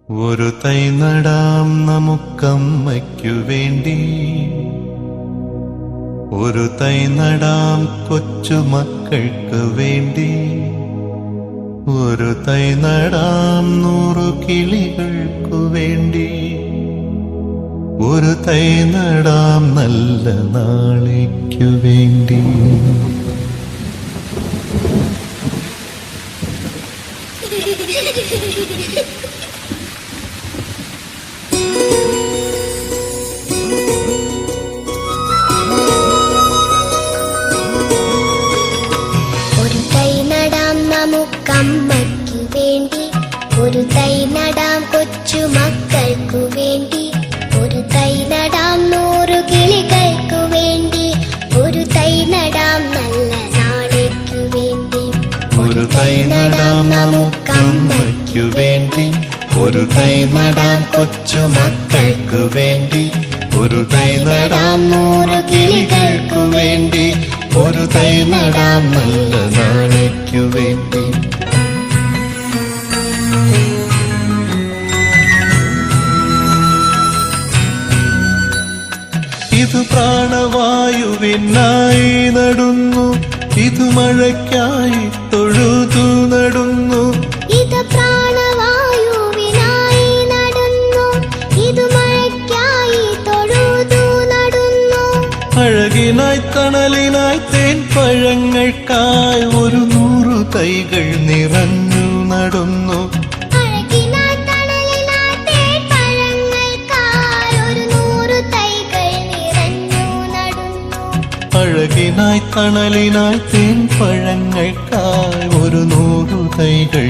ഒരു തൈ നടാം നമുക്കമ്മയ്ക്കു വേണ്ടി, ഒരു തൈ നടാം കൊച്ചുമക്കൾക്ക് വേണ്ടി, ഒരു തൈ നടാം 100 കിളികൾക്കു വേണ്ടി, ഒരു തൈ നടാം നല്ല നാളേക്കു വേണ്ടി. ഒരു തൈ നടാം നമുക്കമ്മയ്ക്കു വേണ്ടി, ഒരു തൈ നടാം കൊച്ചുമക്കൾക്കു വേണ്ടി, ഒരു തൈ നടാം 100 കിളികൾക്കു വേണ്ടി, ഒരു തൈ നടാം നല്ല നാളേക്കു വേണ്ടി. ഒരു തൈ നടാം നമുക്കമ്മയ്ക്കു വേണ്ടി, ഒരു തൈ നടാം കൊച്ചുമക്കൾക്കു വേണ്ടി, ഒരു തൈ നടാം 100 കിളികൾക്കു വേണ്ടി, ഒരു തൈ നടാം നല്ല നാളേക്കു വേണ്ടി. ഇത് പ്രാണവായുവിനായി നടുന്നു, ഇത് മഴയ്ക്കായി തൊഴുതു നടുന്നു, ഇത് പ്രാണവായുവിനായി നടുന്നു, ഇത് മഴയ്ക്കായി തൊഴുതു നടുന്നു. അഴകിനായി തണലിനായി തേൻ പഴങ്ങൾക്കായി 100 തൈകൾ നിറഞ്ഞു നടുന്നു, അഴകിനായി തണലിനായി തേൻ പഴങ്ങൾക്കായി 100 തൈകൾ നിറഞ്ഞു നടുന്നു. അഴകിനായി തണലിനായി തേൻ പഴങ്ങൾക്കായി 100 തൈകൾ